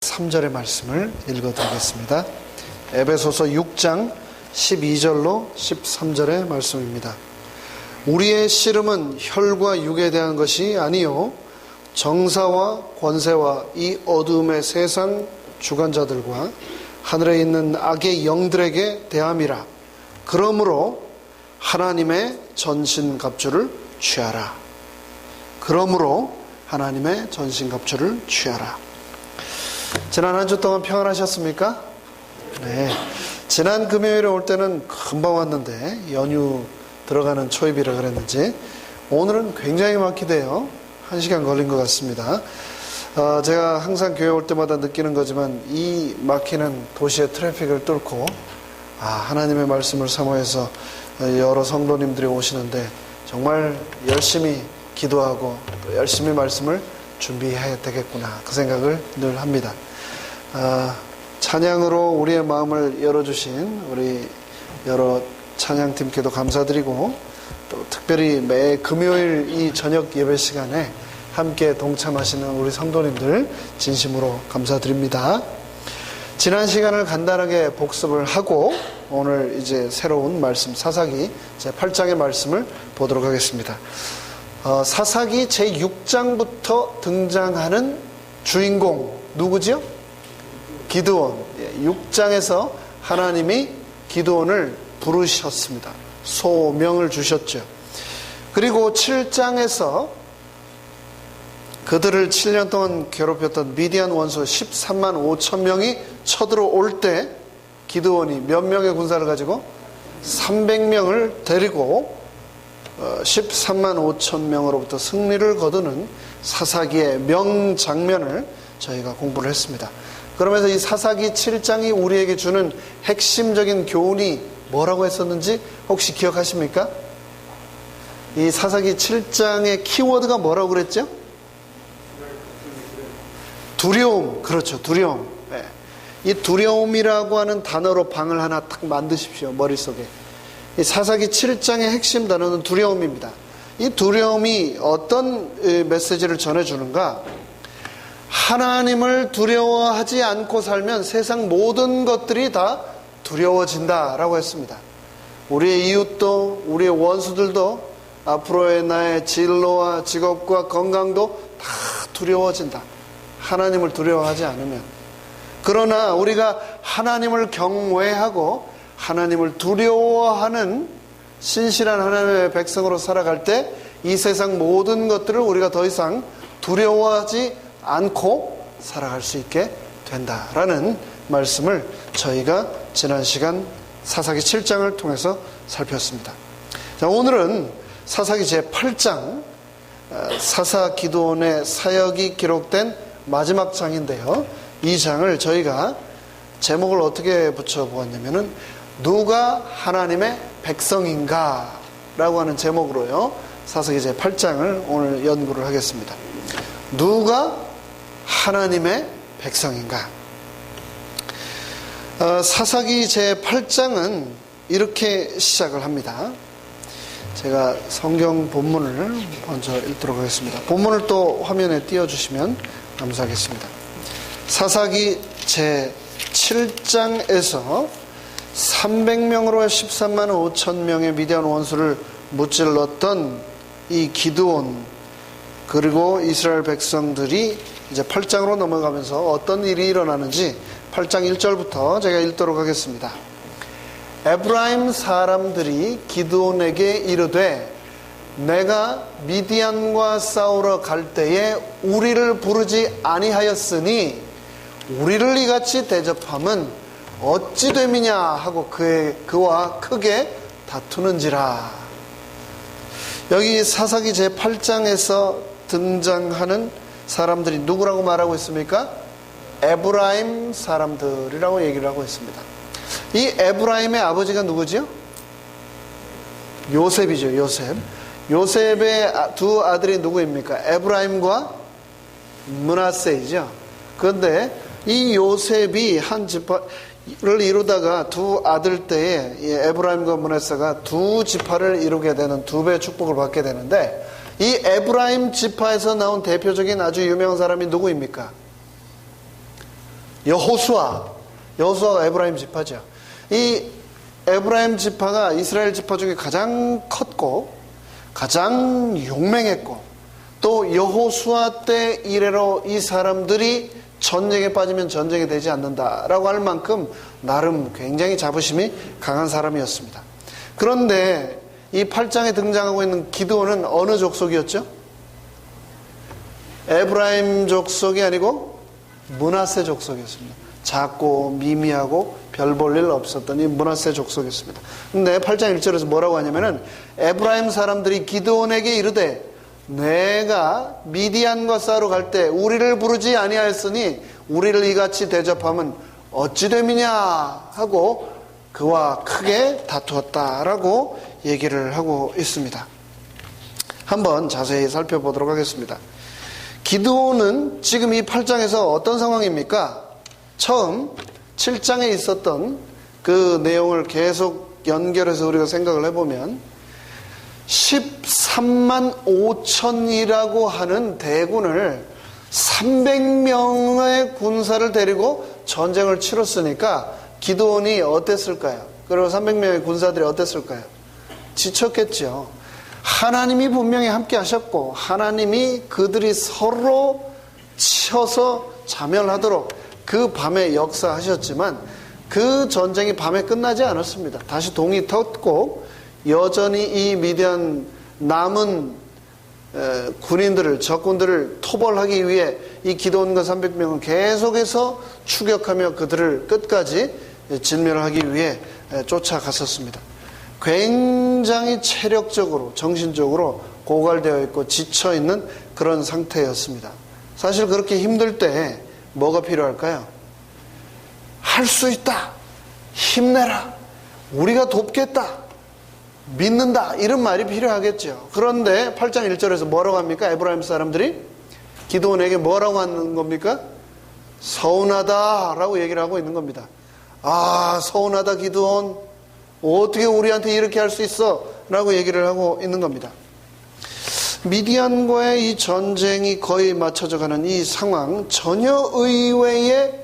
3절의 말씀을 읽어드리겠습니다. 에베소서 6장 12절로 13절의 말씀입니다. 우리의 씨름은 혈과 육에 대한 것이 아니요 정사와 권세와 이 어두움의 세상 주관자들과 하늘에 있는 악의 영들에게 대함이라. 그러므로 하나님의 전신갑주를 취하라. 그러므로 하나님의 전신갑주를 취하라. 지난 한 주 동안 평안하셨습니까? 네. 지난 금요일에 올 때는 금방 왔는데 연휴 들어가는 초입이라 그랬는지 오늘은 굉장히 막히대요. 1시간 걸린 것 같습니다. 제가 항상 교회 올 때마다 느끼는 거지만 이 막히는 도시의 트래픽을 뚫고 하나님의 말씀을 사모해서 여러 성도님들이 오시는데 정말 열심히 기도하고 또 열심히 말씀을 준비해야 되겠구나 그 생각을 늘 합니다. 찬양으로 우리의 마음을 열어주신 우리 여러 찬양팀께도 감사드리고 또 특별히 매 금요일 이 저녁 예배 시간에 함께 동참하시는 우리 성도님들 진심으로 감사드립니다. 지난 시간을 간단하게 복습을 하고 오늘 이제 새로운 말씀 사사기 제8장의 말씀을 보도록 하겠습니다. 사사기 제6장부터 등장하는 주인공 누구죠? 기드온. 6장에서 하나님이 기드온을 부르셨습니다. 소명을 주셨죠. 그리고 7장에서 그들을 7년 동안 괴롭혔던 미디안 원수 13만 5천 명이 쳐들어올 때 기드온이 몇 명의 군사를 가지고 300명을 데리고 13만 5천 명으로부터 승리를 거두는 사사기의 명장면을 저희가 공부를 했습니다. 그러면서 이 사사기 7장이 우리에게 주는 핵심적인 교훈이 뭐라고 했었는지 혹시 기억하십니까? 이 사사기 7장의 키워드가 뭐라고 그랬죠? 두려움. 그렇죠. 두려움. 네. 이 두려움이라고 하는 단어로 방을 하나 딱 만드십시오. 머릿속에. 이 사사기 7장의 핵심 단어는 두려움입니다. 이 두려움이 어떤 메시지를 전해주는가? 하나님을 두려워하지 않고 살면 세상 모든 것들이 다 두려워진다라고 했습니다. 우리의 이웃도 우리의 원수들도 앞으로의 나의 진로와 직업과 건강도 다 두려워진다. 하나님을 두려워하지 않으면. 그러나 우리가 하나님을 경외하고 하나님을 두려워하는 신실한 하나님의 백성으로 살아갈 때 이 세상 모든 것들을 우리가 더 이상 두려워하지 않고 살아갈 수 있게 된다라는 말씀을 저희가 지난 시간 사사기 7장을 통해서 살폈습니다. 자, 오늘은 사사기 제8장 사사 기드온의 사역이 기록된 마지막 장인데요. 이 장을 저희가 제목을 어떻게 붙여보았냐면은 누가 하나님의 백성인가 라고 하는 제목으로요 사사기 제8장을 오늘 연구를 하겠습니다. 누가 하나님의 백성인가? 사사기 제8장은 이렇게 시작을 합니다. 제가 성경 본문을 먼저 읽도록 하겠습니다. 본문을 또 화면에 띄워주시면 감사하겠습니다. 사사기 제7장에서 300명으로 13만 5천 명의 미디안 원수를 무찔렀던 이 기드온 그리고 이스라엘 백성들이 이제 8장으로 넘어가면서 어떤 일이 일어나는지 8장 1절부터 제가 읽도록 하겠습니다. 에브라임 사람들이 기드온에게 이르되 내가 미디안과 싸우러 갈 때에 우리를 부르지 아니하였으니 우리를 이같이 대접함은 어찌 됨이냐 하고 그와 크게 다투는지라. 여기 사사기 제8장에서 등장하는 사람들이 누구라고 말하고 있습니까? 에브라임 사람들이라고 얘기를 하고 있습니다. 이 에브라임의 아버지가 누구죠? 요셉이죠. 요셉의 두 아들이 누구입니까? 에브라임과 므낫세이죠. 그런데 이 요셉이 한 지파를 이루다가 두 아들 때에 에브라임과 므낫세가 두 지파를 이루게 되는 두 배의 축복을 받게 되는데 이 에브라임 지파에서 나온 대표적인 아주 유명한 사람이 누구입니까? 여호수아가 에브라임 지파죠. 이 에브라임 지파가 이스라엘 지파 중에 가장 컸고 가장 용맹했고 또 여호수아 때 이래로 이 사람들이 전쟁에 빠지면 전쟁이 되지 않는다라고 할 만큼 나름 굉장히 자부심이 강한 사람이었습니다. 그런데 이 8장에 등장하고 있는 기드온은 어느 족속이었죠? 에브라임 족속이 아니고 므낫세 족속이었습니다. 작고 미미하고 별 볼 일 없었던 이 므낫세 족속이었습니다. 근데 8장 1절에서 뭐라고 하냐면은 에브라임 사람들이 기드온에게 이르되 내가 미디안과 싸우러 갈 때 우리를 부르지 아니하였으니 우리를 이같이 대접하면 어찌 됨이냐 하고 그와 크게 다투었다라고 얘기를 하고 있습니다. 한번 자세히 살펴보도록 하겠습니다. 기드온은 지금 이 8장에서 어떤 상황입니까? 처음 7장에 있었던 그 내용을 계속 연결해서 우리가 생각을 해보면 13만 5천이라고 하는 대군을 300명의 군사를 데리고 전쟁을 치렀으니까 기드온이 어땠을까요? 그리고 300명의 군사들이 어땠을까요? 지쳤겠죠. 하나님이 분명히 함께 하셨고 하나님이 그들이 서로 치어서 자멸하도록 그 밤에 역사하셨지만 그 전쟁이 밤에 끝나지 않았습니다. 다시 동이 텄고 여전히 이 미디안 남은 군인들을 적군들을 토벌하기 위해 이 기드온과 300명은 계속해서 추격하며 그들을 끝까지 진멸하기 위해 쫓아갔었습니다. 굉장히 체력적으로 정신적으로 고갈되어 있고 지쳐있는 그런 상태였습니다. 사실 그렇게 힘들 때 뭐가 필요할까요? 할 수 있다, 힘내라, 우리가 돕겠다, 믿는다, 이런 말이 필요하겠죠. 그런데 8장 1절에서 뭐라고 합니까? 에브라임 사람들이 기드온에게 뭐라고 하는 겁니까? 서운하다 라고 얘기를 하고 있는 겁니다. 아, 서운하다 기드온, 어떻게 우리한테 이렇게 할 수 있어? 라고 얘기를 하고 있는 겁니다. 미디안과의 이 전쟁이 거의 맞춰져 가는 이 상황, 전혀 의외의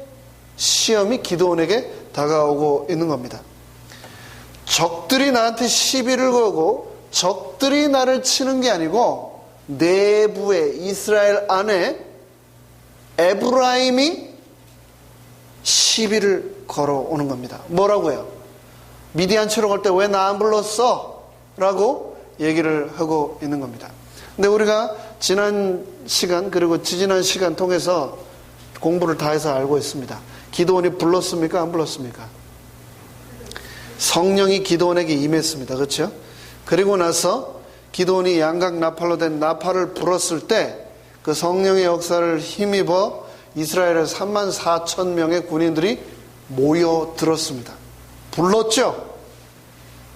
시험이 기드온에게 다가오고 있는 겁니다. 적들이 나한테 시비를 걸고 적들이 나를 치는 게 아니고 내부에 이스라엘 안에 에브라임이 시비를 걸어오는 겁니다. 뭐라고요? 미디안 치러 갈 때 왜 나 안 불렀어? 라고 얘기를 하고 있는 겁니다. 근데 우리가 지난 시간 그리고 지지난 시간 통해서 공부를 다 해서 알고 있습니다. 기드온이 불렀습니까? 안 불렀습니까? 성령이 기드온에게 임했습니다. 그렇죠? 그리고 나서 기드온이 양각 나팔로 된 나팔을 불었을 때 그 성령의 역사를 힘입어 이스라엘의 3만 4천 명의 군인들이 모여들었습니다. 불렀죠?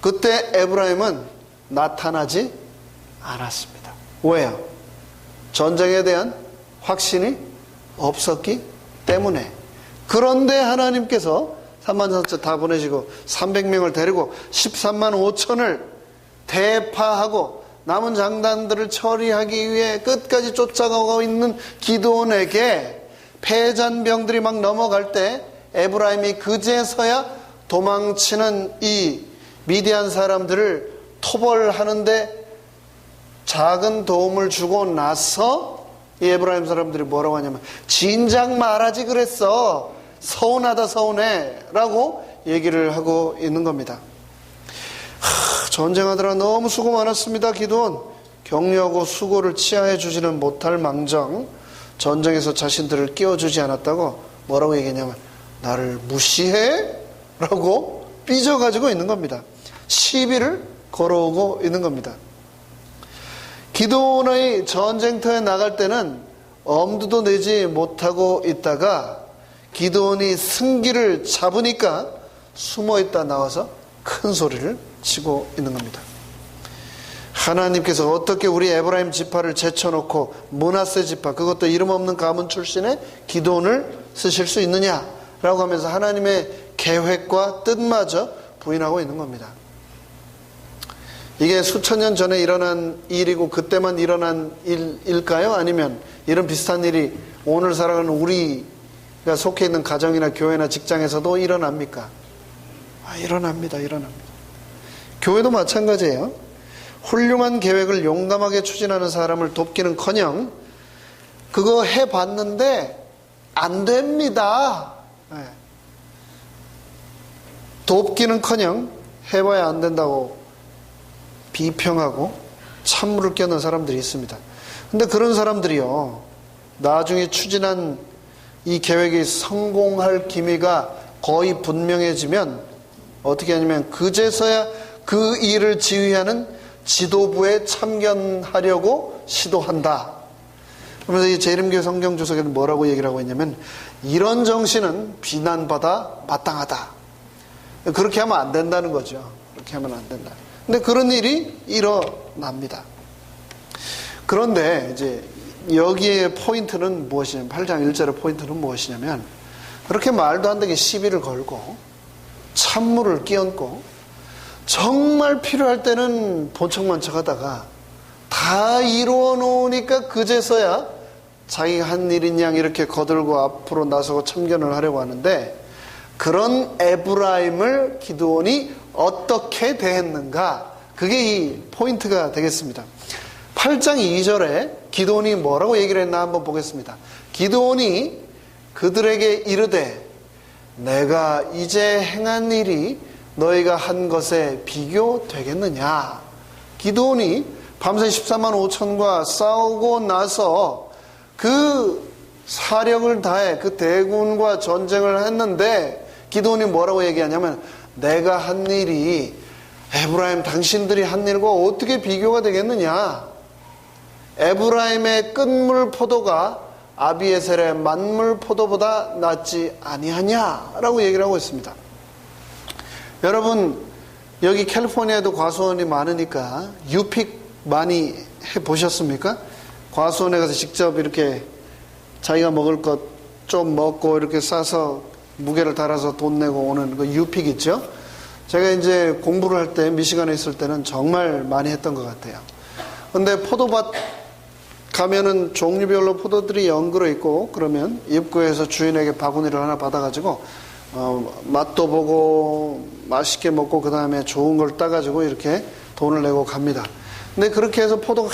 그때 에브라임은 나타나지 않았습니다. 왜요? 전쟁에 대한 확신이 없었기 때문에. 그런데 하나님께서 3만 4천 다 보내시고 300명을 데리고 13만 5천을 대파하고 남은 장단들을 처리하기 위해 끝까지 쫓아가고 있는 기드온에게 패잔병들이 막 넘어갈 때 에브라임이 그제서야 도망치는 이 미디안 사람들을 토벌하는데 작은 도움을 주고 나서 이 에브라임 사람들이 뭐라고 하냐면 진작 말하지 그랬어, 서운하다 서운해 라고 얘기를 하고 있는 겁니다. 전쟁하느라 너무 수고 많았습니다. 기드온, 격려하고 수고를 치하해 주지는 못할 망정 전쟁에서 자신들을 끼워주지 않았다고 뭐라고 얘기했냐면 나를 무시해? 라고 삐져가지고 있는 겁니다. 시비를 걸어오고 있는 겁니다. 기드온의 전쟁터에 나갈 때는 엄두도 내지 못하고 있다가 기드온이 승기를 잡으니까 숨어있다 나와서 큰 소리를 치고 있는 겁니다. 하나님께서 어떻게 우리 에브라임 지파를 제쳐놓고 므낫세 지파, 그것도 이름 없는 가문 출신의 기드온을 쓰실 수 있느냐라고 하면서 하나님의 계획과 뜻마저 부인하고 있는 겁니다. 이게 수천 년 전에 일어난 일이고 그때만 일어난 일일까요? 아니면 이런 비슷한 일이 오늘 살아가는 우리 속해 있는 가정이나 교회나 직장에서도 일어납니까? 일어납니다. 교회도 마찬가지예요. 훌륭한 계획을 용감하게 추진하는 사람을 돕기는커녕 그거 해봤는데 안 됩니다. 돕기는커녕 해봐야 안 된다고 비평하고 찬물을 끼얹는 사람들이 있습니다. 근데 그런 사람들이요, 나중에 추진한 이 계획이 성공할 기미가 거의 분명해지면 어떻게 하냐면 그제서야 그 일을 지휘하는 지도부에 참견하려고 시도한다. 그러면서 이 재림교회 성경주석에는 뭐라고 얘기를 하고 있냐면, 이런 정신은 비난받아 마땅하다. 그렇게 하면 안 된다는 거죠. 그렇게 하면 안 된다. 근데 그런 일이 일어납니다. 그런데 이제 여기에 포인트는 무엇이냐면, 8장 1절의 포인트는 무엇이냐면, 그렇게 말도 안 되게 시비를 걸고 찬물을 끼얹고 정말 필요할 때는 본척만척 하다가 다 이루어 놓으니까 그제서야 자기가 한 일인 양 이렇게 거들고 앞으로 나서고 참견을 하려고 하는데, 그런 에브라임을 기드온이 어떻게 대했는가, 그게 이 포인트가 되겠습니다. 8장 2절에 기드온이 뭐라고 얘기를 했나 한번 보겠습니다. 기드온이 그들에게 이르되 내가 이제 행한 일이 너희가 한 것에 비교되겠느냐. 기드온이 밤새 14만 5천과 싸우고 나서 그 사력을 다해 그 대군과 전쟁을 했는데, 기드온이 뭐라고 얘기하냐면, 내가 한 일이 에브라임 당신들이 한 일과 어떻게 비교가 되겠느냐. 에브라임의 끝물 포도가 아비에셀의 만물 포도보다 낫지 아니하냐라고 얘기를 하고 있습니다. 여러분, 여기 캘리포니아에도 과수원이 많으니까 유픽 많이 해보셨습니까? 과수원에 가서 직접 이렇게 자기가 먹을 것 좀 먹고 이렇게 싸서 무게를 달아서 돈 내고 오는 그 유픽 있죠? 제가 이제 공부를 할 때, 미시간에 있을 때는 정말 많이 했던 것 같아요. 근데 포도밭 가면은 종류별로 포도들이 엉그러 있고, 그러면 입구에서 주인에게 바구니를 하나 받아가지고 맛도 보고 맛있게 먹고 그 다음에 좋은 걸 따가지고 이렇게 돈을 내고 갑니다. 근데 그렇게 해서 포도가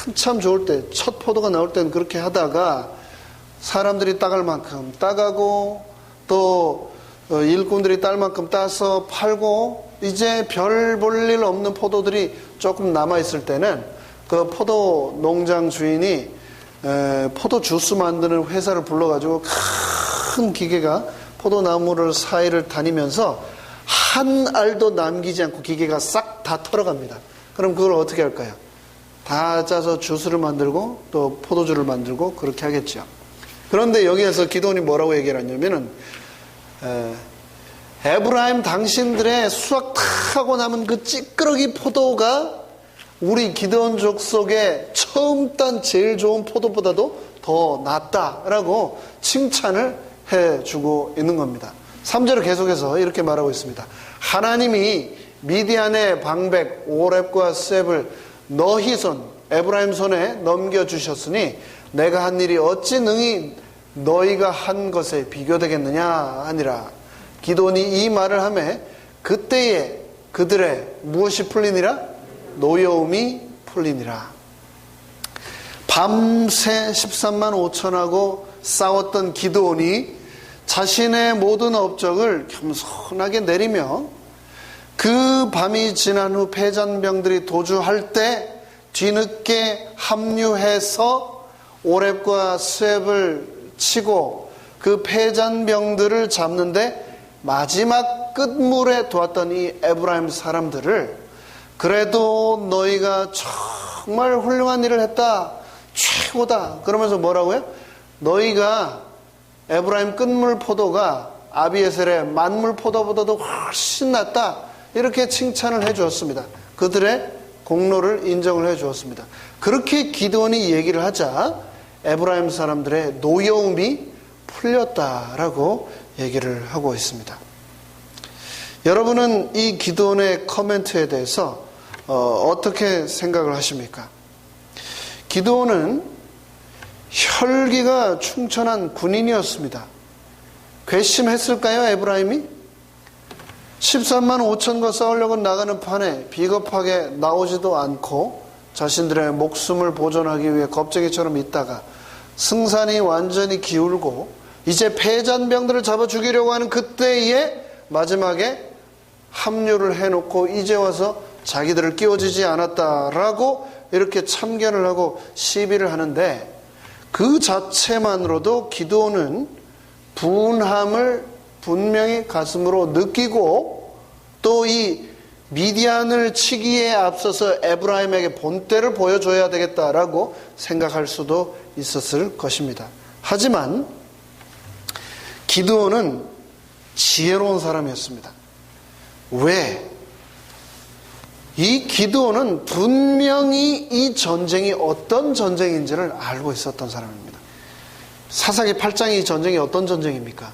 한참 좋을 때, 첫 포도가 나올 때는 그렇게 하다가 사람들이 따갈 만큼 따가고 또 일꾼들이 딸 만큼 따서 팔고 이제 별 볼 일 없는 포도들이 조금 남아있을 때는 그 포도 농장 주인이 포도 주스 만드는 회사를 불러가지고 큰 기계가 포도나무를 사이를 다니면서 한 알도 남기지 않고 기계가 싹 다 털어갑니다. 그럼 그걸 어떻게 할까요? 다 짜서 주스를 만들고 또 포도주를 만들고 그렇게 하겠죠. 그런데 여기에서 기드온이 뭐라고 얘기를 하냐면은 에브라임 당신들의 수확 다 하고 남은 그 찌끄러기 포도가 우리 기드온 족속의 처음 딴 제일 좋은 포도보다도 더 낫다라고 칭찬을 해주고 있는 겁니다. 3절을 계속해서 이렇게 말하고 있습니다. 하나님이 미디안의 방백 오렙과 셉을 너희 손 에브라임 손에 넘겨주셨으니 내가 한 일이 어찌 능히 너희가 한 것에 비교되겠느냐 하니라. 기드온이 이 말을 하매 그때에 그들의 무엇이 풀리니라? 노여움이 풀리니라. 밤새 13만 5천하고 싸웠던 기드온이 자신의 모든 업적을 겸손하게 내리며 그 밤이 지난 후 패잔병들이 도주할 때 뒤늦게 합류해서 오렙과 스웹을 치고 그 패잔병들을 잡는데 마지막 끝물에 도왔던 이 에브라임 사람들을 그래도 너희가 정말 훌륭한 일을 했다. 최고다. 그러면서 뭐라고요? 너희가 에브라임 끝물 포도가 아비에셀의 만물 포도보다도 훨씬 낫다. 이렇게 칭찬을 해 주었습니다. 그들의 공로를 인정을 해 주었습니다. 그렇게 기드온이 얘기를 하자 에브라임 사람들의 노여움이 풀렸다라고 얘기를 하고 있습니다. 여러분은 이 기드온의 코멘트에 대해서 어떻게 생각을 하십니까? 기드온은 혈기가 충천한 군인이었습니다. 괘씸했을까요, 에브라임이? 13만 5천과 싸우려고 나가는 판에 비겁하게 나오지도 않고 자신들의 목숨을 보존하기 위해 겁쟁이처럼 있다가 승산이 완전히 기울고 이제 패잔병들을 잡아 죽이려고 하는 그때에 마지막에 합류를 해놓고 이제 와서 자기들을 끼워주지 않았다라고 이렇게 참견을 하고 시비를 하는데, 그 자체만으로도 기드온은 분함을 분명히 가슴으로 느끼고 또 이 미디안을 치기에 앞서서 에브라임에게 본때를 보여줘야 되겠다라고 생각할 수도 있었을 것입니다. 하지만 기드온은 지혜로운 사람이었습니다. 왜? 이 기드온은 분명히 이 전쟁이 어떤 전쟁인지를 알고 있었던 사람입니다. 사사기 8장의 이 전쟁이 어떤 전쟁입니까?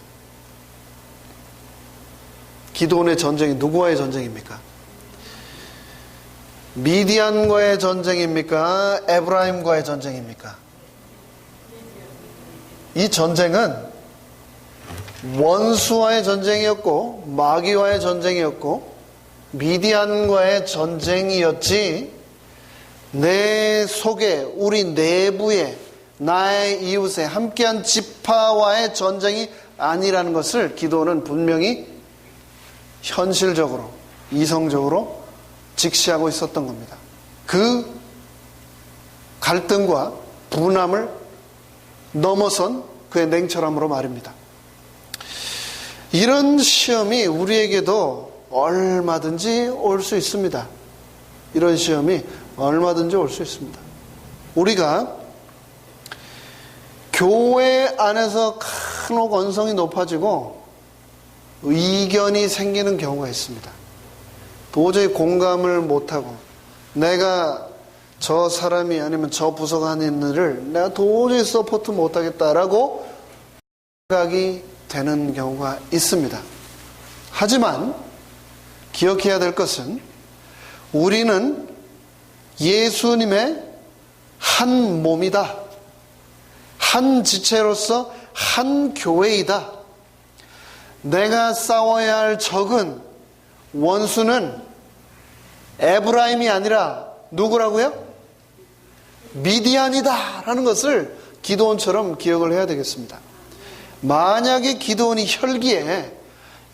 기드온의 전쟁이 누구와의 전쟁입니까? 미디안과의 전쟁입니까? 에브라임과의 전쟁입니까? 이 전쟁은 원수와의 전쟁이었고 마귀와의 전쟁이었고 미디안과의 전쟁이었지, 내 속에 우리 내부에 나의 이웃에 함께한 지파와의 전쟁이 아니라는 것을 기드온은 분명히 현실적으로 이성적으로 직시하고 있었던 겁니다. 그 갈등과 분함을 넘어선 그의 냉철함으로 말입니다. 이런 시험이 우리에게도 얼마든지 올 수 있습니다. 이런 시험이 얼마든지 올 수 있습니다. 우리가 교회 안에서 간혹 언성이 높아지고 의견이 생기는 경우가 있습니다. 도저히 공감을 못하고 내가 저 사람이 아니면 저 부서가 하는 일을 내가 도저히 서포트 못하겠다라고 생각이 되는 경우가 있습니다. 하지만 기억해야 될 것은 우리는 예수님의 한 몸이다. 한 지체로서 한 교회이다. 내가 싸워야 할 적은, 원수는 에브라임이 아니라 누구라고요? 미디안이다 라는 것을 기드온처럼 기억을 해야 되겠습니다. 만약에 기드온이 혈기에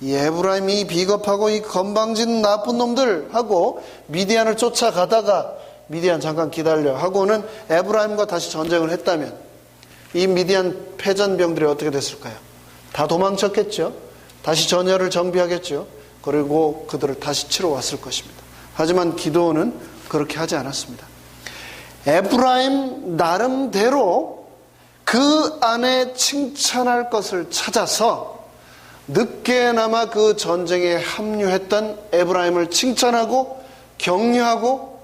이 에브라임이 비겁하고 이 건방진 나쁜 놈들 하고 미디안을 쫓아가다가 미디안 잠깐 기다려 하고는 에브라임과 다시 전쟁을 했다면 이 미디안 패전병들이 어떻게 됐을까요? 다 도망쳤겠죠. 다시 전열을 정비하겠죠. 그리고 그들을 다시 치러 왔을 것입니다. 하지만 기드온은 그렇게 하지 않았습니다. 에브라임 나름대로 그 안에 칭찬할 것을 찾아서 늦게나마 그 전쟁에 합류했던 에브라임을 칭찬하고 격려하고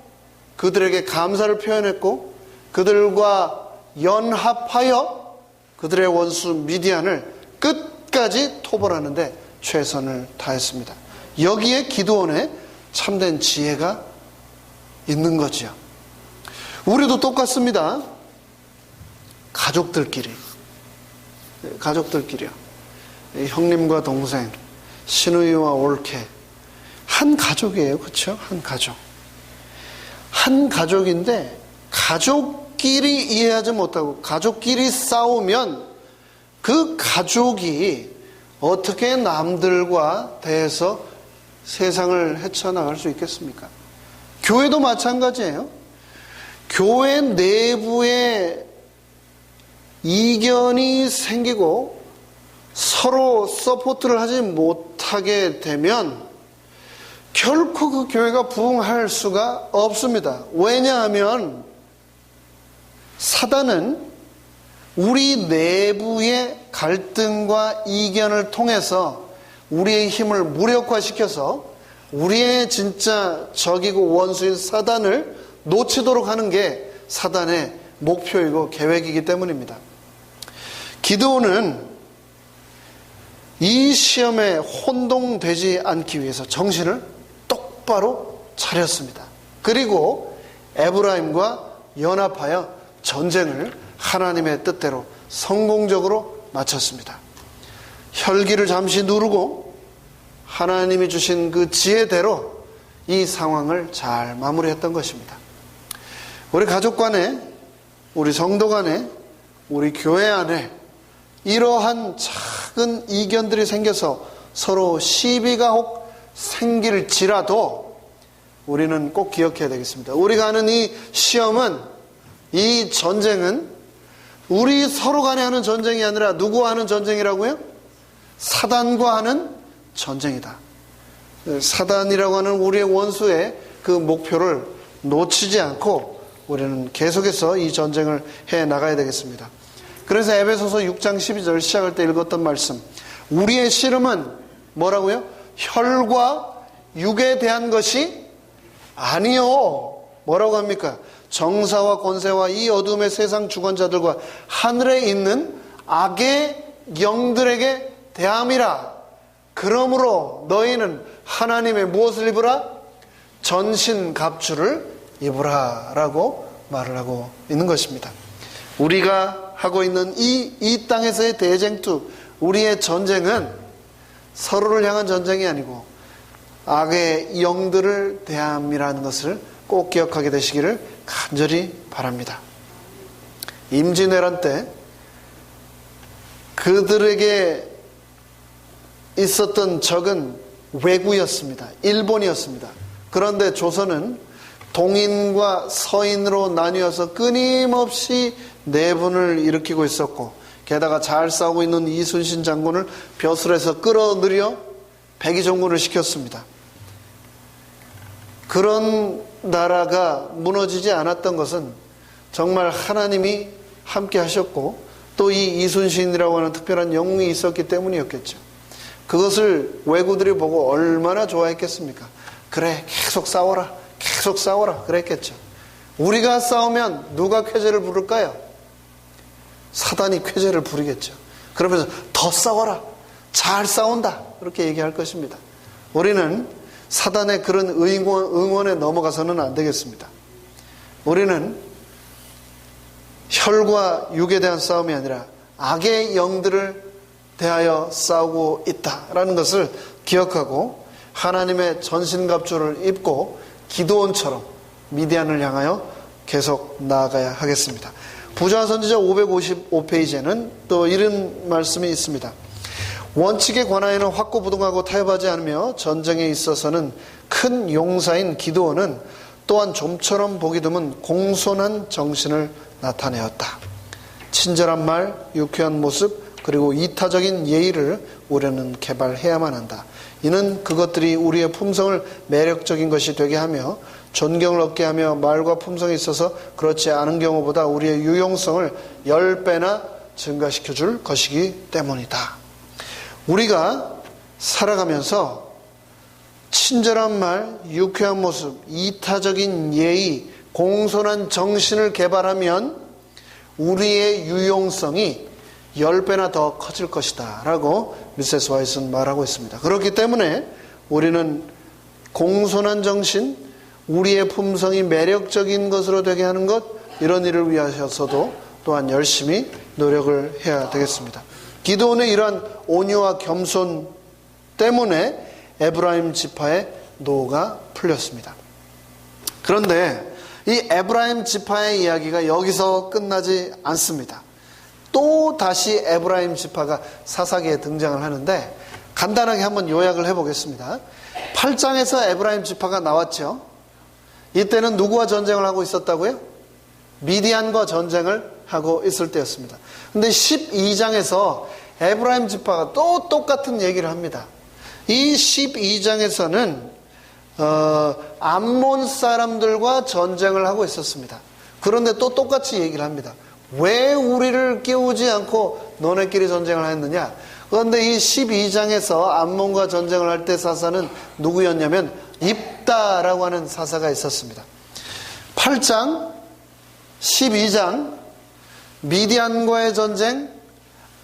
그들에게 감사를 표현했고 그들과 연합하여 그들의 원수 미디안을 끝까지 토벌하는데 최선을 다했습니다. 여기에 기드온의 참된 지혜가 있는 거지요. 우리도 똑같습니다. 가족들끼리요. 형님과 동생, 시누이와 올케, 한 가족이에요. 그렇죠? 한 가족. 한 가족인데 가족끼리 이해하지 못하고 가족끼리 싸우면 그 가족이 어떻게 남들과 대해서 세상을 헤쳐나갈 수 있겠습니까? 교회도 마찬가지예요. 교회 내부에 이견이 생기고 서로 서포트를 하지 못하게 되면 결코 그 교회가 부흥할 수가 없습니다. 왜냐하면 사단은 우리 내부의 갈등과 이견을 통해서 우리의 힘을 무력화시켜서 우리의 진짜 적이고 원수인 사단을 놓치도록 하는 게 사단의 목표이고 계획이기 때문입니다. 기드온은 이 시험에 혼동되지 않기 위해서 정신을 똑바로 차렸습니다. 그리고 에브라임과 연합하여 전쟁을 하나님의 뜻대로 성공적으로 마쳤습니다. 혈기를 잠시 누르고 하나님이 주신 그 지혜대로 이 상황을 잘 마무리했던 것입니다. 우리 가족 간에, 우리 성도 간에, 우리 교회 안에 이러한 작은 이견들이 생겨서 서로 시비가 혹 생길지라도 우리는 꼭 기억해야 되겠습니다. 우리가 하는 이 시험은, 이 전쟁은 우리 서로 간에 하는 전쟁이 아니라 누구와 하는 전쟁이라고요? 사단과 하는 전쟁이다. 사단이라고 하는 우리의 원수의 그 목표를 놓치지 않고 우리는 계속해서 이 전쟁을 해 나가야 되겠습니다. 그래서 에베소서 6장 12절 시작할 때 읽었던 말씀, 우리의 씨름은 뭐라고요? 혈과 육에 대한 것이 아니요. 뭐라고 합니까? 정사와 권세와 이 어둠의 세상 주권자들과 하늘에 있는 악의 영들에게 대함이라. 그러므로 너희는 하나님의 무엇을 입으라? 전신갑주를 입으라 라고 말을 하고 있는 것입니다. 우리가 하고 있는 이 땅에서의 대쟁투, 우리의 전쟁은 서로를 향한 전쟁이 아니고 악의 영들을 대함이라는 것을 꼭 기억하게 되시기를 간절히 바랍니다. 임진왜란 때 그들에게 있었던 적은 왜구였습니다. 일본이었습니다. 그런데 조선은 동인과 서인으로 나뉘어서 끊임없이 내분을 일으키고 있었고, 게다가 잘 싸우고 있는 이순신 장군을 벼슬에서 끌어들여 백의종군을 시켰습니다. 그런 나라가 무너지지 않았던 것은 정말 하나님이 함께 하셨고 또 이 이순신이라고 하는 특별한 영웅이 있었기 때문이었겠죠. 그것을 왜구들이 보고 얼마나 좋아했겠습니까? 그래, 계속 싸워라, 계속 싸워라 그랬겠죠. 우리가 싸우면 누가 쾌재를 부를까요? 사단이 쾌재를 부리겠죠. 그러면서 더 싸워라, 잘 싸운다 그렇게 얘기할 것입니다. 우리는 사단의 그런 응원에 넘어가서는 안 되겠습니다. 우리는 혈과 육에 대한 싸움이 아니라 악의 영들을 대하여 싸우고 있다라는 것을 기억하고 하나님의 전신갑주를 입고 기드온처럼 미디안을 향하여 계속 나아가야 하겠습니다. 부자와 선지자 555페이지에는 또 이런 말씀이 있습니다. 원칙에 관하여는 확고부동하고 타협하지 않으며 전쟁에 있어서는 큰 용사인 기드온은 또한 좀처럼 보기 드문 공손한 정신을 나타내었다. 친절한 말, 유쾌한 모습, 그리고 이타적인 예의를 우리는 개발해야만 한다. 이는 그것들이 우리의 품성을 매력적인 것이 되게 하며 존경을 얻게 하며 말과 품성이 있어서 그렇지 않은 경우보다 우리의 유용성을 10배나 증가시켜 줄 것이기 때문이다. 우리가 살아가면서 친절한 말, 유쾌한 모습, 이타적인 예의, 공손한 정신을 개발하면 우리의 유용성이 10배나 더 커질 것이다 라고 미세스 와이스는 말하고 있습니다. 그렇기 때문에 우리는 공손한 정신, 우리의 품성이 매력적인 것으로 되게 하는 것, 이런 일을 위하여서도 또한 열심히 노력을 해야 되겠습니다. 기드온의 이러한 온유와 겸손 때문에 에브라임 지파의 노가 풀렸습니다. 그런데 이 에브라임 지파의 이야기가 여기서 끝나지 않습니다. 또 다시 에브라임 지파가 사사기에 등장을 하는데 간단하게 한번 요약을 해보겠습니다. 8장에서 에브라임 지파가 나왔죠. 이때는 누구와 전쟁을 하고 있었다고요? 미디안과 전쟁을 하고 있을 때였습니다. 근데 12장에서 에브라임 지파가 또 똑같은 얘기를 합니다. 이 12장에서는 암몬 사람들과 전쟁을 하고 있었습니다. 그런데 또 똑같이 얘기를 합니다. 왜 우리를 깨우지 않고 너네끼리 전쟁을 했느냐? 그런데 이 12장에서 암몬과 전쟁을 할 때 사사는 누구였냐면 입다라고 하는 사사가 있었습니다. 8장, 12장 미디안과의 전쟁,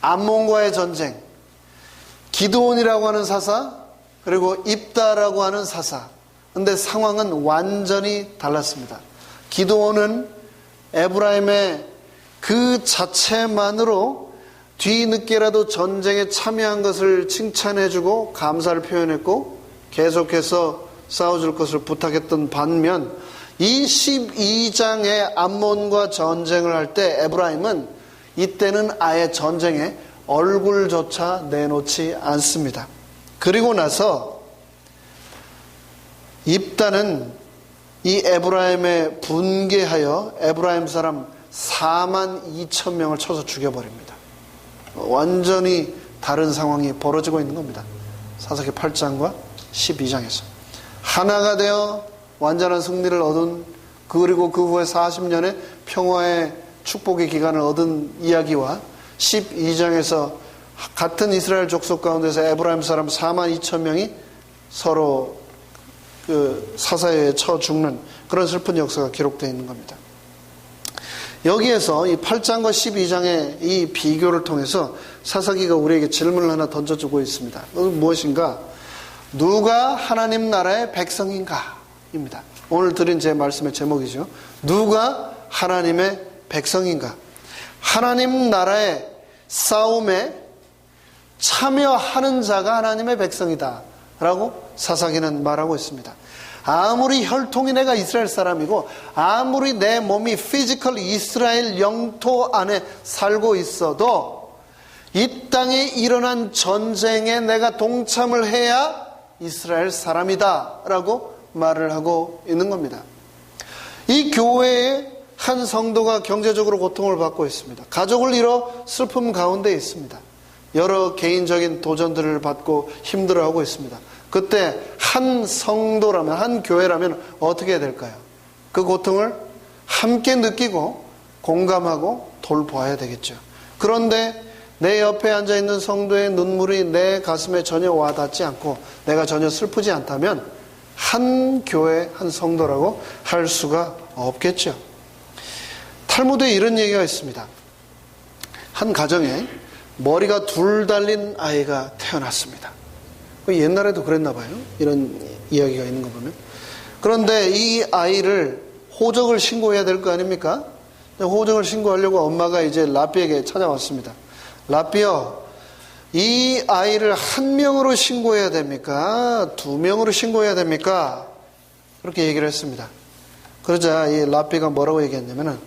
암몬과의 전쟁, 기드온이라고 하는 사사, 그리고 입다라고 하는 사사. 근데 상황은 완전히 달랐습니다. 기드온은 에브라임의 그 자체만으로 뒤늦게라도 전쟁에 참여한 것을 칭찬해주고 감사를 표현했고 계속해서 싸워줄 것을 부탁했던 반면 이 12장의 암몬과 전쟁을 할 때 에브라임은 이때는 아예 전쟁에 얼굴조차 내놓지 않습니다. 그리고 나서 입다는 이 에브라임에 분개하여 에브라임 사람 42,000명을 쳐서 죽여버립니다. 완전히 다른 상황이 벌어지고 있는 겁니다. 사사기 8장과 12장에서 하나가 되어 완전한 승리를 얻은, 그리고 그 후에 40년의 평화의 축복의 기간을 얻은 이야기와 12장에서 같은 이스라엘 족속 가운데서 에브라임 사람 42,000명이 서로 그 사사에 쳐 죽는 그런 슬픈 역사가 기록되어 있는 겁니다. 여기에서 이 8장과 12장의 이 비교를 통해서 사사기가 우리에게 질문을 하나 던져주고 있습니다. 그것은 무엇인가? 누가 하나님 나라의 백성인가? 입니다. 오늘 드린 제 말씀의 제목이죠. 누가 하나님의 백성인가? 하나님 나라의 싸움에 참여하는 자가 하나님의 백성이다 라고 사사기는 말하고 있습니다. 아무리 혈통이 내가 이스라엘 사람이고 아무리 내 몸이 피지컬 이스라엘 영토 안에 살고 있어도 이 땅에 일어난 전쟁에 내가 동참을 해야 이스라엘 사람이다 라고 말을 하고 있는 겁니다. 이 교회의 한 성도가 경제적으로 고통을 받고 있습니다. 가족을 잃어 슬픔 가운데 있습니다. 여러 개인적인 도전들을 받고 힘들어하고 있습니다. 그때 한 성도라면, 한 교회라면 어떻게 해야 될까요? 그 고통을 함께 느끼고 공감하고 돌보아야 되겠죠. 그런데 내 옆에 앉아있는 성도의 눈물이 내 가슴에 전혀 와닿지 않고 내가 전혀 슬프지 않다면 한 교회, 한 성도라고 할 수가 없겠죠. 탈무드에 이런 얘기가 있습니다. 한 가정에 머리가 둘 달린 아이가 태어났습니다. 옛날에도 그랬나 봐요. 이런 이야기가 있는 거 보면. 그런데 이 아이를 호적을 신고해야 될 거 아닙니까? 호적을 신고하려고 엄마가 이제 라삐에게 찾아왔습니다. 라삐요, 이 아이를 한 명으로 신고해야 됩니까? 두 명으로 신고해야 됩니까? 그렇게 얘기를 했습니다. 그러자 이 라삐가 뭐라고 얘기했냐면은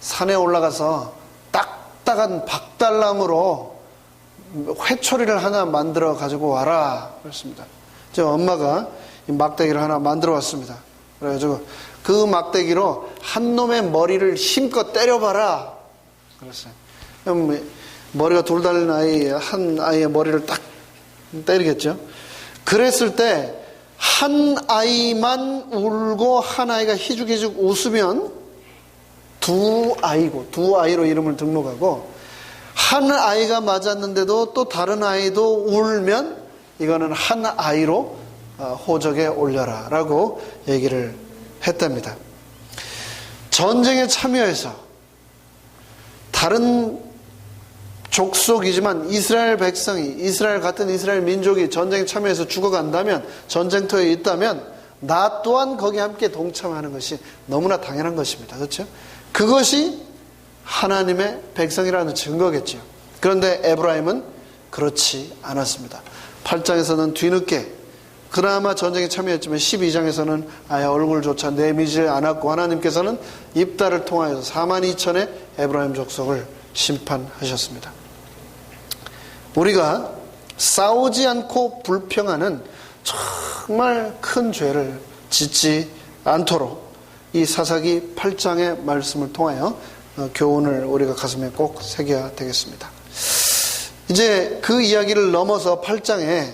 산에 올라가서 딱딱한 박달나무로 회초리를 하나 만들어 가지고 와라 그랬습니다. 저 엄마가 이 막대기를 하나 만들어 왔습니다. 그래가지고 그 막대기로 한 놈의 머리를 힘껏 때려봐라 그랬어요. 그럼 머리가 둘 달린 아이, 한 아이의 머리를 딱 때리겠죠. 그랬을 때 한 아이만 울고 한 아이가 희죽희죽 웃으면 두 아이로 이름을 등록하고, 한 아이가 맞았는데도 또 다른 아이도 울면 이거는 한 아이로 호적에 올려라 라고 얘기를 했답니다. 전쟁에 참여해서 다른 족속이지만 이스라엘 백성이, 이스라엘 같은 이스라엘 민족이 전쟁에 참여해서 죽어간다면, 전쟁터에 있다면 나 또한 거기에 함께 동참하는 것이 너무나 당연한 것입니다. 그렇죠? 그것이 하나님의 백성이라는 증거겠죠. 그런데 에브라임은 그렇지 않았습니다. 8장에서는 뒤늦게 그나마 전쟁에 참여했지만 12장에서는 아예 얼굴조차 내미지 않았고, 하나님께서는 입다를 통하여서 42,000의 에브라임 족속을 심판하셨습니다. 우리가 싸우지 않고 불평하는 정말 큰 죄를 짓지 않도록 이 사사기 8장의 말씀을 통하여 교훈을 우리가 가슴에 꼭 새겨야 되겠습니다. 이제 그 이야기를 넘어서 8장의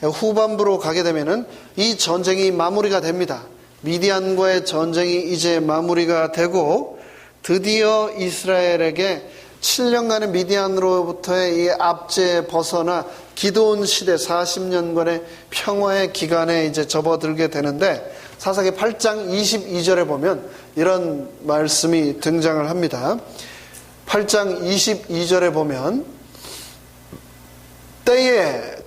후반부로 가게 되면은 이 전쟁이 마무리가 됩니다. 미디안과의 전쟁이 이제 마무리가 되고, 드디어 이스라엘에게 7년간의 미디안으로부터의 이 압제에 벗어나 기드온 시대 40년간의 평화의 기간에 이제 접어들게 되는데, 사사기 8장 22절에 보면 이런 말씀이 등장을 합니다. 8장 22절에 보면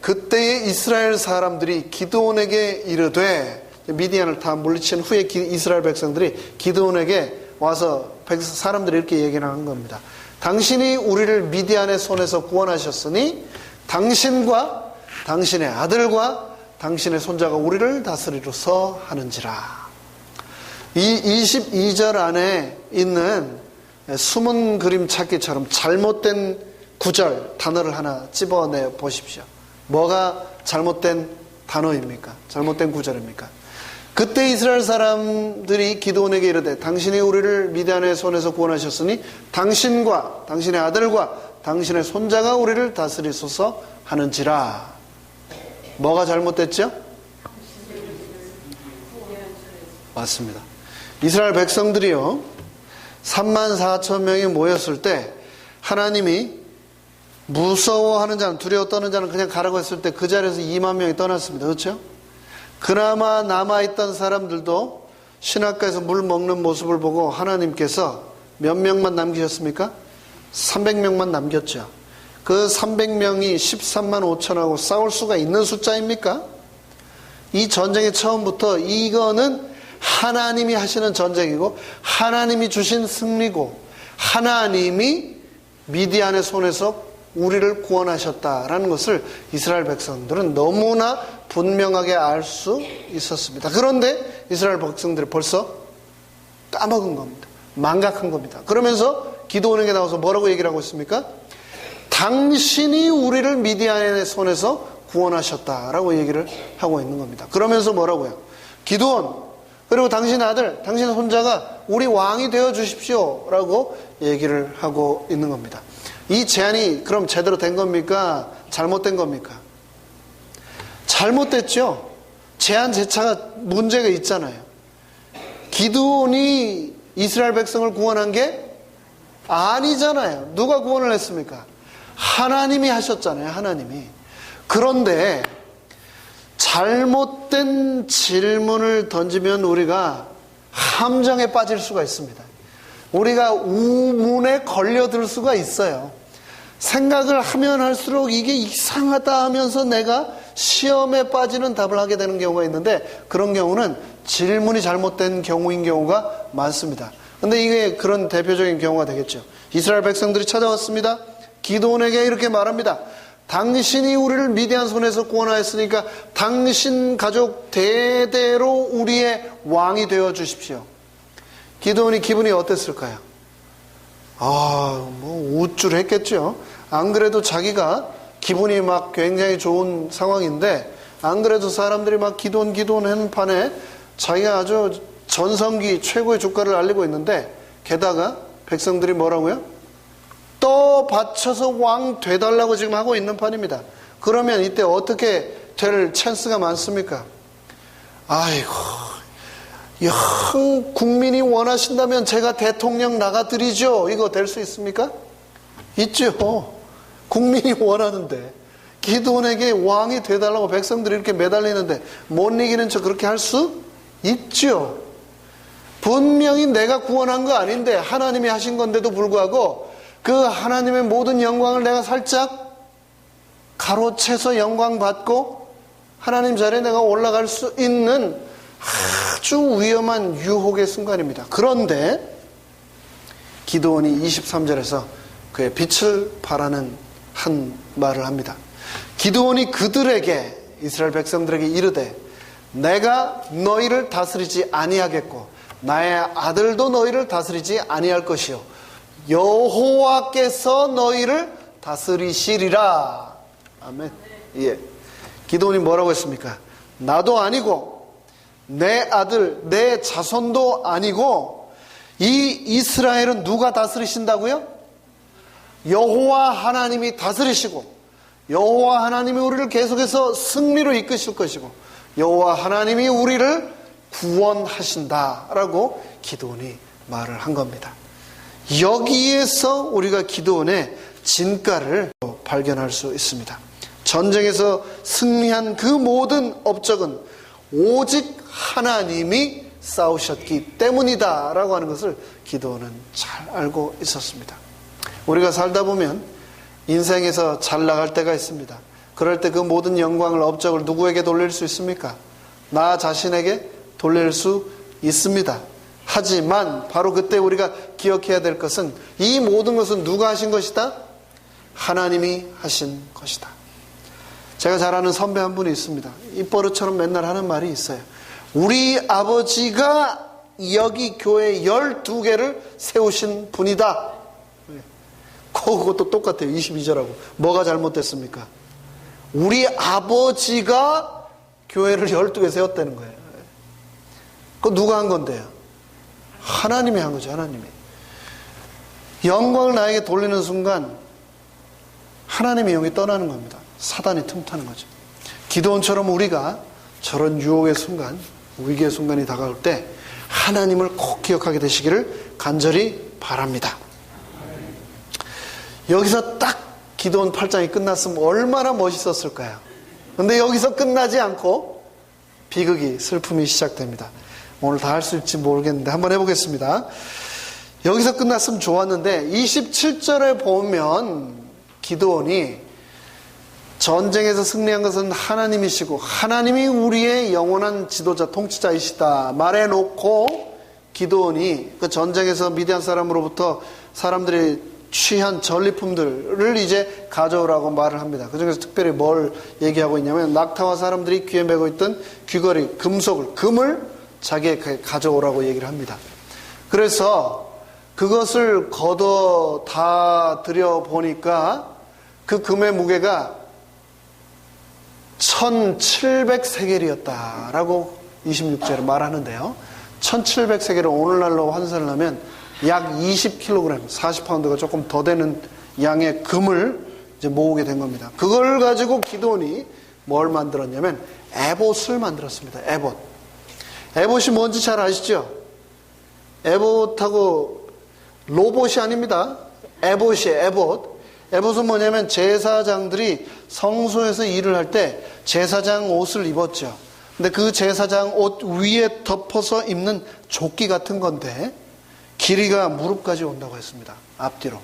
그때에 이스라엘 사람들이 기드온에게 이르되, 미디안을 다 물리친 후에 이스라엘 백성들이 기드온에게 와서 사람들이 이렇게 얘기를 한 겁니다. 당신이 우리를 미디안의 손에서 구원하셨으니 당신과 당신의 아들과 당신의 손자가 우리를 다스리로서 하는지라. 이 22절 안에 있는 숨은 그림 찾기처럼 잘못된 구절, 단어를 하나 집어내 보십시오. 뭐가 잘못된 단어입니까? 잘못된 구절입니까? 그때 이스라엘 사람들이 기드온에게 이르되 당신이 우리를 미디안의 손에서 구원하셨으니 당신과 당신의 아들과 당신의 손자가 우리를 다스리소서 하는지라. 뭐가 잘못됐죠? 맞습니다. 이스라엘 백성들이요 34,000명이 모였을 때 하나님이 무서워하는 자는, 두려워 떠는 자는 그냥 가라고 했을 때 그 자리에서 2만 명이 떠났습니다. 그렇죠? 그나마 남아있던 사람들도 신학가에서 물 먹는 모습을 보고 하나님께서 몇 명만 남기셨습니까? 300명만 남겼죠. 그 300명이 13만 5천하고 싸울 수가 있는 숫자입니까? 이 전쟁의 처음부터 이거는 하나님이 하시는 전쟁이고 하나님이 주신 승리고 하나님이 미디안의 손에서 우리를 구원하셨다라는 것을 이스라엘 백성들은 너무나 분명하게 알 수 있었습니다. 그런데 이스라엘 백성들이 벌써 까먹은 겁니다. 망각한 겁니다. 그러면서 기드온에게 나와서 뭐라고 얘기를 하고 있습니까? 당신이 우리를 미디안의 손에서 구원하셨다라고 얘기를 하고 있는 겁니다. 그러면서 뭐라고요? 기드온, 그리고 당신 아들, 당신 손자가 우리 왕이 되어 주십시오 라고 얘기를 하고 있는 겁니다. 이 제안이 그럼 제대로 된 겁니까? 잘못된 겁니까? 잘못됐죠. 제안 자체가 문제가 있잖아요. 기드온이 이스라엘 백성을 구원한 게 아니잖아요. 누가 구원을 했습니까? 하나님이 하셨잖아요. 하나님이. 그런데 잘못된 질문을 던지면 우리가 함정에 빠질 수가 있습니다. 우리가 우문에 걸려들 수가 있어요. 생각을 하면 할수록 이게 이상하다 하면서 내가 시험에 빠지는 답을 하게 되는 경우가 있는데 그런 경우는 질문이 잘못된 경우인 경우가 많습니다. 근데 이게 그런 대표적인 경우가 되겠죠. 이스라엘 백성들이 찾아왔습니다. 기드온에게 이렇게 말합니다. 당신이 우리를 미디안 손에서 구원하였으니까 당신 가족 대대로 우리의 왕이 되어 주십시오. 기드온이 기분이 어땠을까요? 우쭐했겠죠. 안 그래도 자기가 기분이 막 굉장히 좋은 상황인데 안 그래도 사람들이 막 기드온 하는 판에 자기가 아주 전성기 최고의 주가를 알리고 있는데 게다가 백성들이 뭐라고요? 또 바쳐서 왕 되달라고 지금 하고 있는 판입니다. 그러면 이때 어떻게 될 찬스가 많습니까? 아이고, 영 국민이 원하신다면 제가 대통령 나가드리죠. 이거 될 수 있습니까? 있죠. 국민이 원하는데 기드온에게 왕이 되달라고 백성들이 이렇게 매달리는데 못 이기는 척 그렇게 할 수 있죠. 분명히 내가 구원한 거 아닌데 하나님이 하신 건데도 불구하고 그 하나님의 모든 영광을 내가 살짝 가로채서 영광 받고 하나님 자리에 내가 올라갈 수 있는 아주 위험한 유혹의 순간입니다. 그런데 기드온이 23절에서 그의 빛을 발하는 한 말을 합니다. 기드온이 그들에게, 이스라엘 백성들에게 이르되 내가 너희를 다스리지 아니하겠고 나의 아들도 너희를 다스리지 아니할 것이요 여호와께서 너희를 다스리시리라. 아멘. 예. 기드온이 뭐라고 했습니까? 나도 아니고 내 아들, 내 자손도 아니고 이 이스라엘은 누가 다스리신다고요? 여호와 하나님이 다스리시고 여호와 하나님이 우리를 계속해서 승리로 이끄실 것이고 여호와 하나님이 우리를 구원하신다라고 기드온이 말을 한 겁니다. 여기에서 우리가 기드온의 진가를 발견할 수 있습니다. 전쟁에서 승리한 그 모든 업적은 오직 하나님이 싸우셨기 때문이다 라고 하는 것을 기드온은 잘 알고 있었습니다. 우리가 살다 보면 인생에서 잘 나갈 때가 있습니다. 그럴 때 그 모든 영광을, 업적을 누구에게 돌릴 수 있습니까? 나 자신에게 돌릴 수 있습니다. 하지만 바로 그때 우리가 기억해야 될 것은 이 모든 것은 누가 하신 것이다? 하나님이 하신 것이다. 제가 잘 아는 선배 한 분이 있습니다. 입버릇처럼 맨날 하는 말이 있어요. 우리 아버지가 여기 교회 12개를 세우신 분이다. 그것도 똑같아요. 22절하고. 뭐가 잘못됐습니까? 우리 아버지가 교회를 12개 세웠다는 거예요. 그거 누가 한 건데요? 하나님이 한 거죠. 하나님이. 영광을 나에게 돌리는 순간 하나님의 영이 떠나는 겁니다. 사단이 틈타는 거죠. 기도원처럼 우리가 저런 유혹의 순간, 위기의 순간이 다가올 때 하나님을 꼭 기억하게 되시기를 간절히 바랍니다. 여기서 딱 기도원 8장이 끝났으면 얼마나 멋있었을까요? 근데 여기서 끝나지 않고 비극이, 슬픔이 시작됩니다. 오늘 다 할 수 있을지 모르겠는데 한번 해보겠습니다. 여기서 끝났으면 좋았는데 27절에 보면 기드온이 전쟁에서 승리한 것은 하나님이시고 하나님이 우리의 영원한 지도자, 통치자이시다 말해놓고 기드온이 그 전쟁에서 미디안 사람으로부터 사람들이 취한 전리품들을 이제 가져오라고 말을 합니다. 그 중에서 특별히 뭘 얘기하고 있냐면 낙타와 사람들이 귀에 메고 있던 귀걸이, 금을 자기에게 가져오라고 얘기를 합니다. 그래서 그것을 걷어 다 들여보니까 그 금의 무게가 1700세겔이었다라고 26절에 말하는데요. 1700세겔을 오늘날로 환산을 하면 약 20kg, 40파운드가 조금 더 되는 양의 금을 이제 모으게 된 겁니다. 그걸 가지고 기드온이 뭘 만들었냐면 에봇을 만들었습니다. 에봇. 에봇이 뭔지 잘 아시죠? 에봇하고 로봇이 아닙니다. 에봇이에요. 에봇. 에봇은 뭐냐면 제사장들이 성소에서 일을 할 때 제사장 옷을 입었죠. 근데 그 제사장 옷 위에 덮어서 입는 조끼 같은 건데 길이가 무릎까지 온다고 했습니다. 앞뒤로.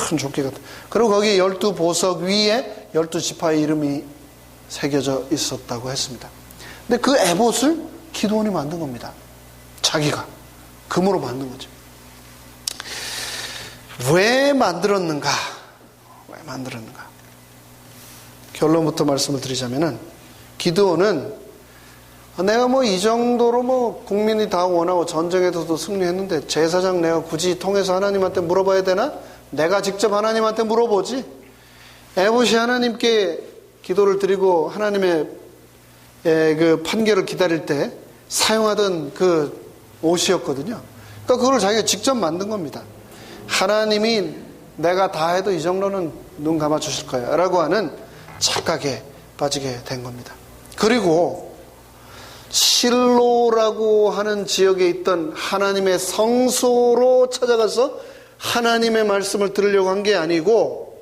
큰 조끼 같은. 그리고 거기에 12보석 위에 12지파의 이름이 새겨져 있었다고 했습니다. 근데 그 에봇을 기드온이 만든 겁니다. 자기가. 금으로 만든 거죠. 왜 만들었는가? 왜 만들었는가? 결론부터 말씀을 드리자면은 기드온은 내가 뭐 이 정도로 국민이 다 원하고 전쟁에서도 승리했는데 제사장 내가 굳이 통해서 하나님한테 물어봐야 되나? 내가 직접 하나님한테 물어보지. 에봇이 하나님께 기도를 드리고 하나님의 그 판결을 기다릴 때 사용하던 그 옷이었거든요. 그러니까 그걸 자기가 직접 만든 겁니다. 하나님이 내가 다 해도 이 정도는 눈 감아 주실 거야 라고 하는 착각에 빠지게 된 겁니다. 그리고 실로라고 하는 지역에 있던 하나님의 성소로 찾아가서 하나님의 말씀을 들으려고 한 게 아니고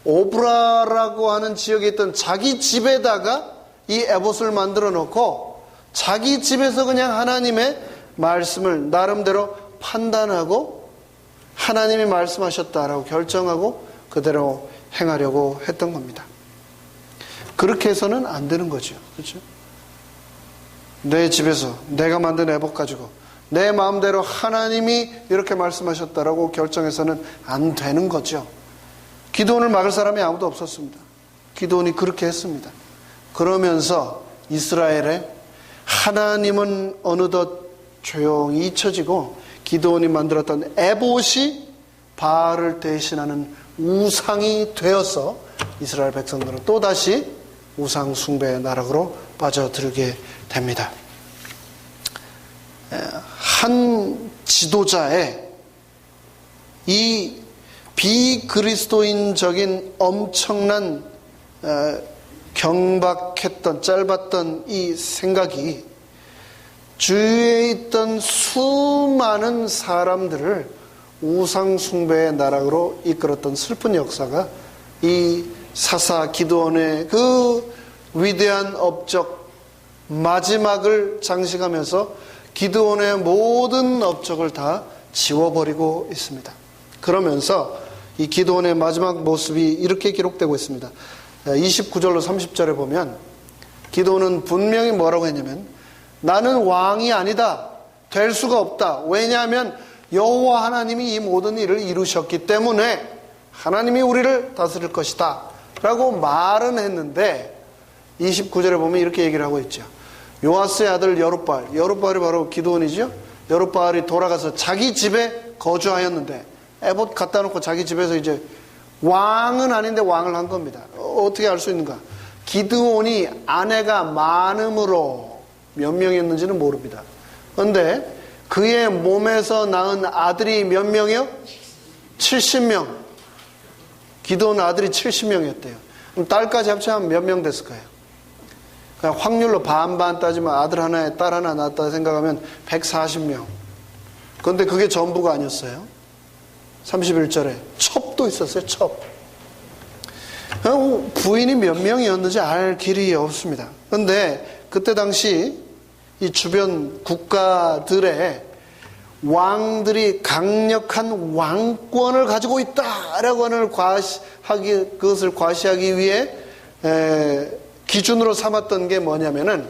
오브라라고 하는 지역에 있던 자기 집에다가 이 에봇을 만들어 놓고 자기 집에서 그냥 하나님의 말씀을 나름대로 판단하고 하나님이 말씀하셨다라고 결정하고 그대로 행하려고 했던 겁니다. 그렇게 해서는 안 되는 거죠. 그렇죠? 내 집에서 내가 만든 에봇 가지고 내 마음대로 하나님이 이렇게 말씀하셨다라고 결정해서는 안 되는 거죠. 기드온을 막을 사람이 아무도 없었습니다. 기드온이 그렇게 했습니다. 그러면서 이스라엘에 하나님은 어느덧 조용히 잊혀지고 기드온이 만들었던 에봇이 바알을 대신하는 우상이 되어서 이스라엘 백성들은 또다시 우상 숭배의 나락으로 빠져들게 됩니다. 한 지도자의 이 비그리스도인적인 엄청난 경박했던 짧았던 이 생각이 주위에 있던 수많은 사람들을 우상 숭배의 나락으로 이끌었던 슬픈 역사가 이 사사 기드온의 그 위대한 업적 마지막을 장식하면서 기드온의 모든 업적을 다 지워버리고 있습니다. 그러면서 이 기드온의 마지막 모습이 이렇게 기록되고 있습니다. 29절로 30절에 보면 기드온은 분명히 뭐라고 했냐면 나는 왕이 아니다. 될 수가 없다. 왜냐하면 여호와 하나님이 이 모든 일을 이루셨기 때문에 하나님이 우리를 다스릴 것이다 라고 말은 했는데 29절에 보면 이렇게 얘기를 하고 있죠. 요아스의 아들 여룹바알, 여룹바알이 바로 기드온이죠. 여룹바알이 돌아가서 자기 집에 거주하였는데 에봇 갖다 놓고 자기 집에서 이제 왕은 아닌데 왕을 한 겁니다. 어떻게 알 수 있는가? 기드온이 아내가 많음으로 몇 명이었는지는 모릅니다. 그런데 그의 몸에서 낳은 아들이 몇 명이요? 70명. 기드온 아들이 70명이었대요. 그럼 딸까지 합치면 몇 명 됐을까요? 그냥 확률로 반반 따지면 아들 하나에 딸 하나 낳았다 생각하면 140명. 그런데 그게 전부가 아니었어요. 31절에 첩도 있었어요. 첩. 부인이 몇 명이었는지 알 길이 없습니다. 그런데 그때 당시 이 주변 국가들의 왕들이 강력한 왕권을 가지고 있다라고 하는 그것을 과시하기 위해 기준으로 삼았던 게 뭐냐면은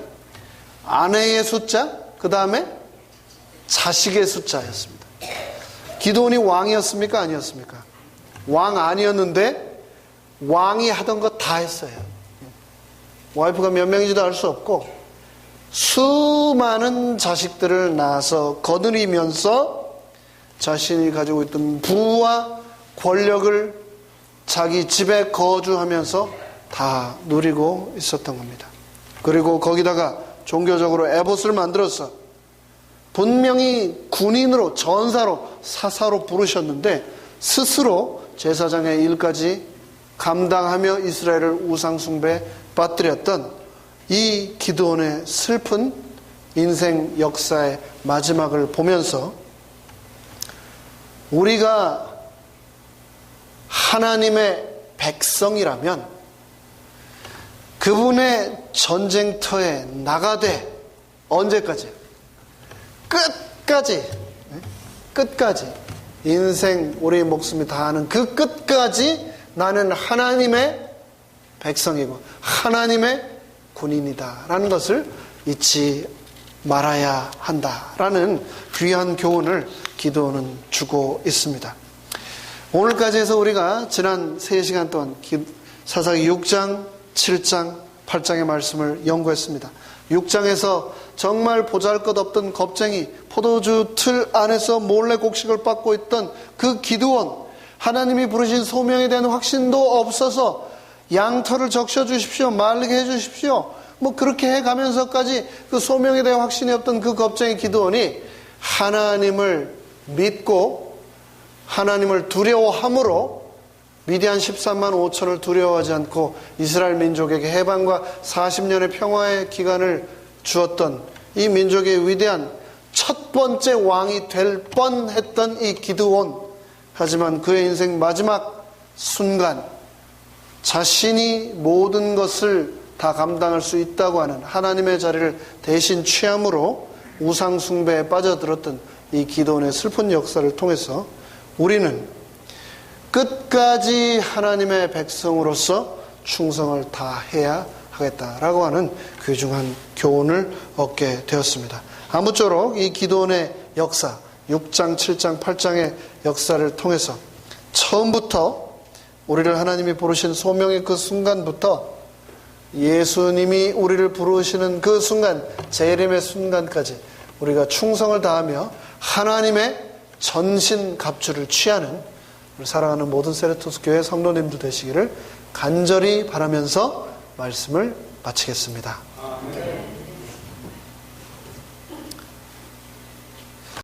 아내의 숫자, 그 다음에 자식의 숫자였습니다. 기드온이 왕이었습니까? 아니었습니까? 왕 아니었는데 왕이 하던 거 다 했어요. 와이프가 몇 명인지도 알 수 없고 수많은 자식들을 낳아서 거느리면서 자신이 가지고 있던 부와 권력을 자기 집에 거주하면서 다 누리고 있었던 겁니다. 그리고 거기다가 종교적으로 에봇을 만들어서 분명히 군인으로 전사로 사사로 부르셨는데 스스로 제사장의 일까지 감당하며 이스라엘을 우상숭배에 빠뜨렸던 이 기드온의 슬픈 인생 역사의 마지막을 보면서 우리가 하나님의 백성이라면 그분의 전쟁터에 나가되 언제까지? 끝까지 인생 우리의 목숨이 다하는 그 끝까지 나는 하나님의 백성이고 하나님의 군인이다 라는 것을 잊지 말아야 한다라는 귀한 교훈을 기드온은 주고 있습니다. 오늘까지 해서 우리가 지난 3시간 동안 사사기 6장, 7장, 8장의 말씀을 연구했습니다. 6장에서 정말 보잘것없던 겁쟁이, 포도주 틀 안에서 몰래 곡식을 빻고 있던 그 기드온, 하나님이 부르신 소명에 대한 확신도 없어서 양털을 적셔 주십시오, 마르게 해 주십시오, 뭐 그렇게 해가면서까지 그 소명에 대한 확신이 없던 그 겁쟁이 기드온이 하나님을 믿고 하나님을 두려워함으로 미디안 13만 5천을 두려워하지 않고 이스라엘 민족에게 해방과 40년의 평화의 기간을 주었던 이 민족의 위대한 첫 번째 왕이 될 뻔했던 이 기드온, 하지만 그의 인생 마지막 순간 자신이 모든 것을 다 감당할 수 있다고 하는 하나님의 자리를 대신 취함으로 우상 숭배에 빠져들었던 이 기드온의 슬픈 역사를 통해서 우리는 끝까지 하나님의 백성으로서 충성을 다해야 하겠다라고 하는 귀중한 교훈을 얻게 되었습니다. 아무쪼록 이 기드온의 역사, 6장, 7장, 8장의 역사를 통해서 처음부터 우리를 하나님이 부르신 소명의 그 순간부터 예수님이 우리를 부르시는 그 순간, 재림의 순간까지 우리가 충성을 다하며 하나님의 전신갑주를 취하는 사랑하는 모든 세레토스 교회 성도님들 되시기를 간절히 바라면서 말씀을 마치겠습니다. 아멘.